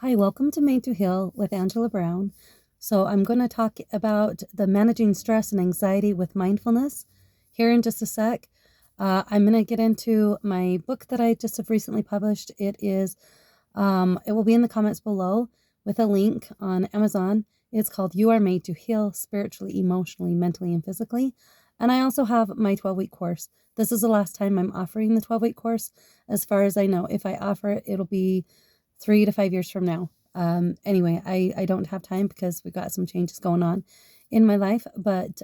Hi, welcome to Made to Heal with Angela Brown. So, I'm going to talk about the managing stress and anxiety with mindfulness here in just a sec. I'm going to get into my book that I just have recently published. It will be in the comments below with a link on Amazon. It's called You Are Made to Heal Spiritually, Emotionally, Mentally, and Physically. And I also have my 12-week course. This is the last time I'm offering the 12-week course. As far as I know, if I offer it, it'll be 3 to 5 years from now. Anyway, I don't have time because we've got some changes going on in my life. But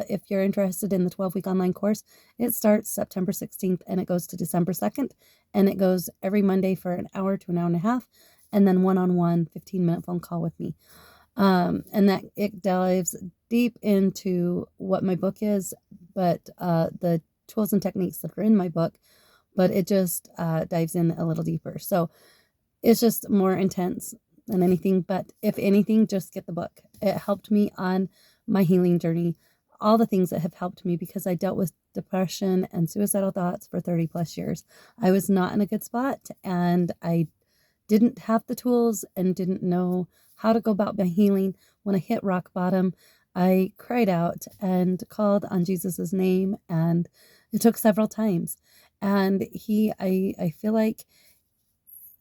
if you're interested in the 12-week online course, it starts September 16th and it goes to December 2nd. And it goes every Monday for an hour to an hour and a half. And then one-on-one 15-minute phone call with me. And that it dives deep into what my book is, but the tools and techniques that are in my book, but it just dives in a little deeper. So it's just more intense than anything. But if anything, just get the book. It helped me on my healing journey. All the things that have helped me because I dealt with depression and suicidal thoughts for 30 plus years. I was not in a good spot and I didn't have the tools and didn't know how to go about my healing. When I hit rock bottom, I cried out and called on Jesus's name, and it took several times. And I feel like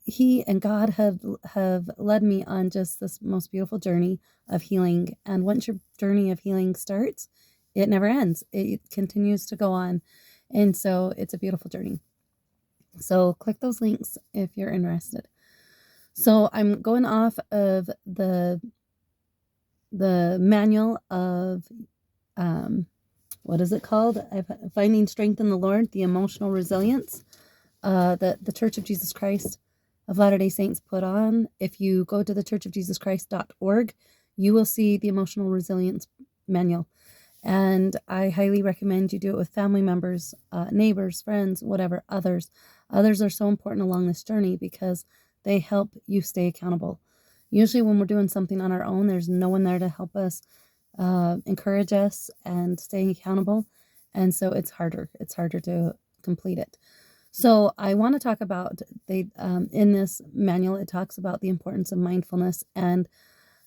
he and God have led me on just this most beautiful journey of healing. And once your journey of healing starts, it never ends. It continues to go on. And so it's a beautiful journey. So click those links if you're interested. So I'm going off of the manual of what is it called? Finding Strength in the Lord, the emotional resilience that the Church of Jesus Christ of Latter-day Saints put on. If you go to the churchofjesuschrist.org, you will see the emotional resilience manual. And I highly recommend you do it with family members, neighbors, friends, whatever, others. Others are so important along this journey because they help you stay accountable. Usually when we're doing something on our own, there's no one there to help us, encourage us and stay accountable. And so it's harder. It's harder to complete it. So I want to talk about in this manual, it talks about the importance of mindfulness. And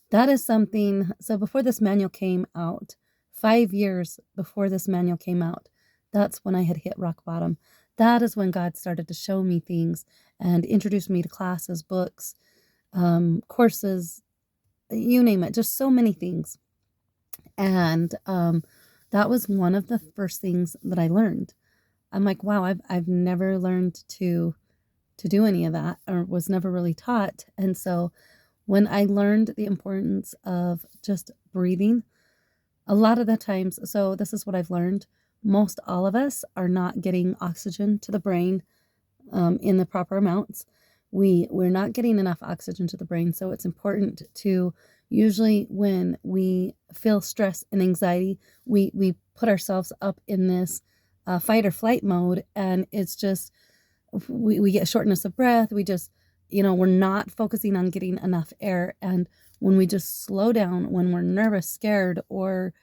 that is something, so before this manual came out, 5 years before this manual came out, that's when I had hit rock bottom. That is when God started to show me things and introduce me to classes, books, courses, you name it, just so many things. And that was one of the first things that I learned. I'm like, wow, I've never learned to do any of that, or was never really taught. And so when I learned the importance of just breathing, a lot of the times, so this is what I've learned, most all of us are not getting oxygen to the brain in the proper amounts. We're not getting enough oxygen to the brain. So it's important to, usually when we feel stress and anxiety, we put ourselves up in this fight or flight mode, and it's just we get shortness of breath. We just, we're not focusing on getting enough air. And when we just slow down, when we're nervous, scared, or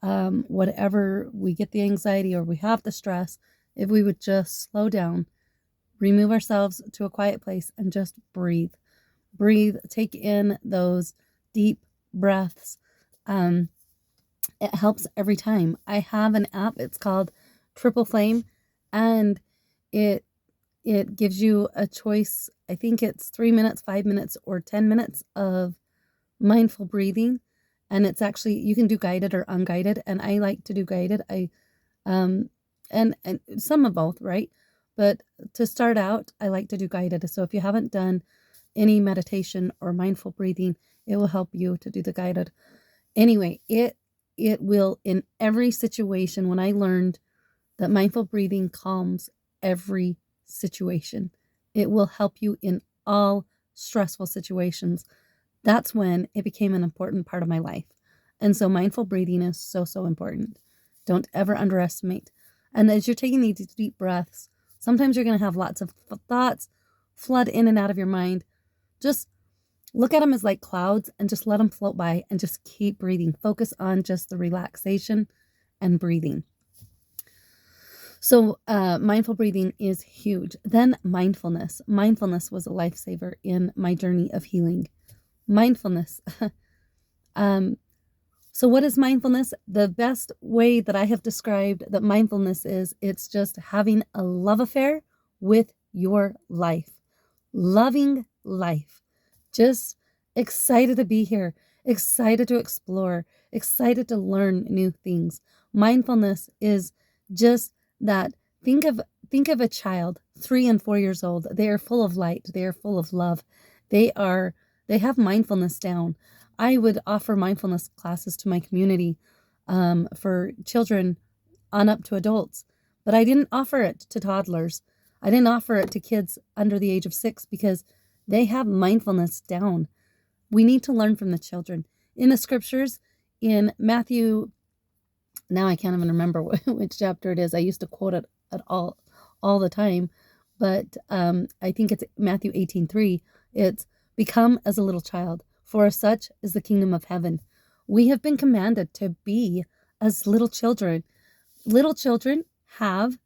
whatever, we get the anxiety or we have the stress, if we would just slow down, remove ourselves to a quiet place and just breathe, take in those deep breaths. It helps every time. I have an app. It's called Triple Flame, and it gives you a choice. I think it's 3 minutes, 5 minutes, or 10 minutes of mindful breathing. And it's actually, you can do guided or unguided. And I like to do guided. And some of both, right? But to start out, I like to do guided. So if you haven't done any meditation or mindful breathing, it will help you to do the guided. Anyway, it will, in every situation, when I learned that mindful breathing calms every situation, it will help you in all stressful situations. That's when it became an important part of my life. And so mindful breathing is so, so important. Don't ever underestimate. And as you're taking these deep breaths, sometimes you're going to have lots of thoughts flood in and out of your mind. Just look at them as like clouds and just let them float by and just keep breathing. Focus on just the relaxation and breathing. So mindful breathing is huge. Then mindfulness. Mindfulness was a lifesaver in my journey of healing. Mindfulness. um, so what is mindfulness? The best way that I have described that mindfulness is, it's just having a love affair with your life. Loving life. Just excited to be here, excited to explore, excited to learn new things. Mindfulness is just that. Think of a child, 3 and 4 years old. They are full of light, they are full of love. They have mindfulness down. I would offer mindfulness classes to my community, for children on up to adults, but I didn't offer it to toddlers. I didn't offer it to kids under the age of 6 because they have mindfulness down. We need to learn from the children. In the scriptures, in Matthew, now I can't even remember which chapter it is. I used to quote it at all the time, but I think it's Matthew 18:3. It's, become as a little child, for as such is the kingdom of heaven. We have been commanded to be as little children. Little children have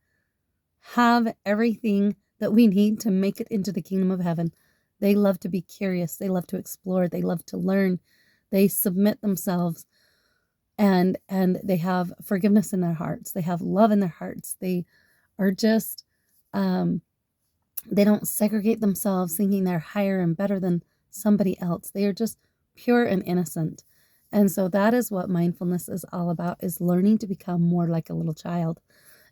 everything that we need to make it into the kingdom of heaven. They love to be curious. They love to explore. They love to learn. They submit themselves, and they have forgiveness in their hearts. They have love in their hearts. They are just, they don't segregate themselves thinking they're higher and better than somebody else. They are just pure and innocent. And so that is what mindfulness is all about, is learning to become more like a little child.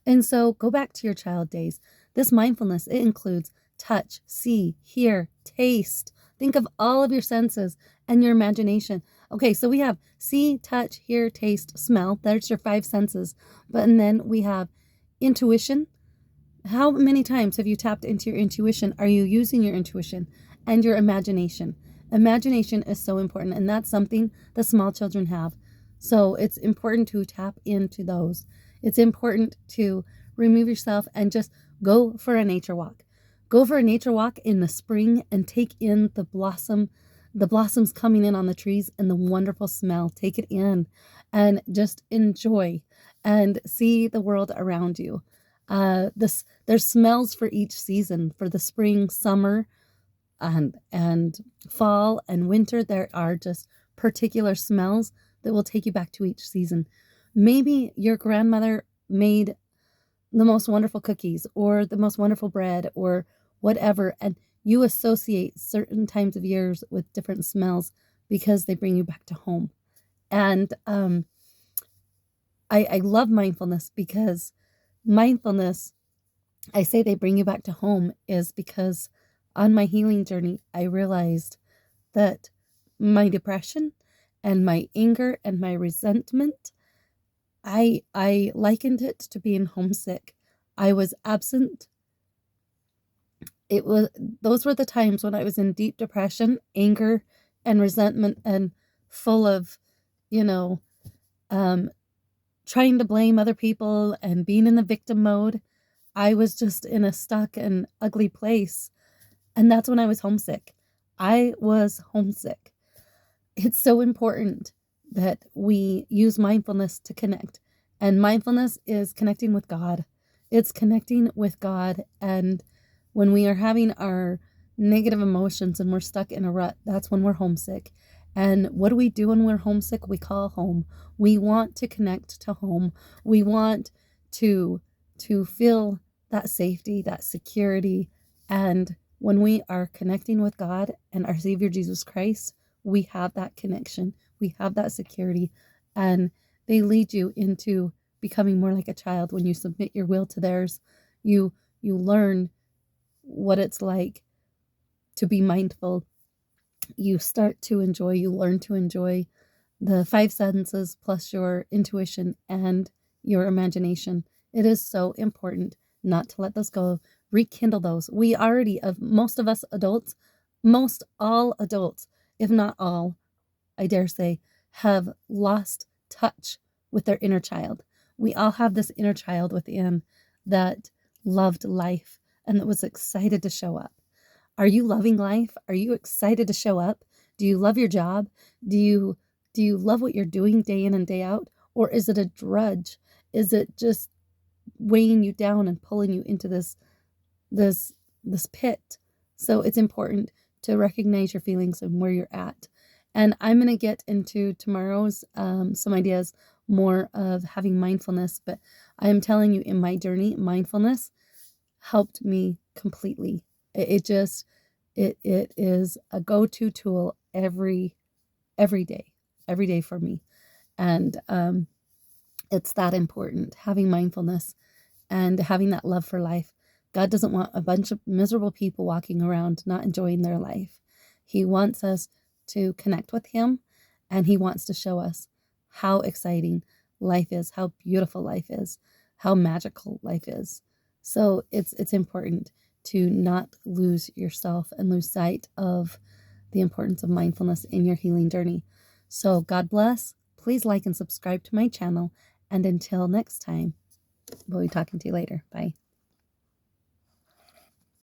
And so go back to your child days. This mindfulness, it includes touch, see, hear, taste. Think of all of your senses and your imagination. Okay, so we have see, touch, hear, taste, smell. There's your 5 senses. And then we have intuition. How many times have you tapped into your intuition? Are you using your intuition? And your imagination? Imagination is so important, and that's something that small children have. So it's important to tap into those. It's important to remove yourself and just go for a nature walk. Go for a nature walk in the spring and take in the blossoms coming in on the trees and the wonderful smell. Take it in and just enjoy and see the world around you. There's smells for each season. For the spring, summer, and fall and winter, there are just particular smells that will take you back to each season. Maybe your grandmother made the most wonderful cookies or the most wonderful bread or whatever, and you associate certain times of years with different smells because they bring you back to home. And I love mindfulness, because mindfulness, I say they bring you back to home, is because on my healing journey, I realized that my depression and my anger and my resentment, I likened it to being homesick. I was absent. Those were the times when I was in deep depression, anger, and resentment, and full of, trying to blame other people and being in the victim mode. I was just in a stuck and ugly place. And that's when I was homesick. I was homesick. It's so important that we use mindfulness to connect. And mindfulness is connecting with God. It's connecting with God. And when we are having our negative emotions and we're stuck in a rut, that's when we're homesick. And what do we do when we're homesick? We call home. We want to connect to home. We want to feel that safety, that security. And when we are connecting with God and our Savior Jesus Christ, we have that connection. We have that security. And they lead you into becoming more like a child. When you submit your will to theirs, you learn what it's like to be mindful. You start to enjoy, you learn to enjoy the 5 senses plus your intuition and your imagination. It is so important not to let those go. Rekindle those. We already, of most of us adults, most all adults, if not all, I dare say, have lost touch with their inner child. We all have this inner child within that loved life and that was excited to show up. Are you loving life? Are you excited to show up? Do you love your job? Do you love what you're doing day in and day out? Or is it a drudge? Is it just weighing you down and pulling you into this pit. So it's important to recognize your feelings and where you're at. And I'm going to get into tomorrow's some ideas more of having mindfulness, but I am telling you, in my journey, mindfulness helped me completely. It just it is a go-to tool every day for me. And it's that important, having mindfulness and having that love for life. God doesn't want a bunch of miserable people walking around not enjoying their life. He wants us to connect with Him, and He wants to show us how exciting life is, how beautiful life is, how magical life is. So it's important to not lose yourself and lose sight of the importance of mindfulness in your healing journey. So God bless. Please like and subscribe to my channel. And until next time, we'll be talking to you later. Bye.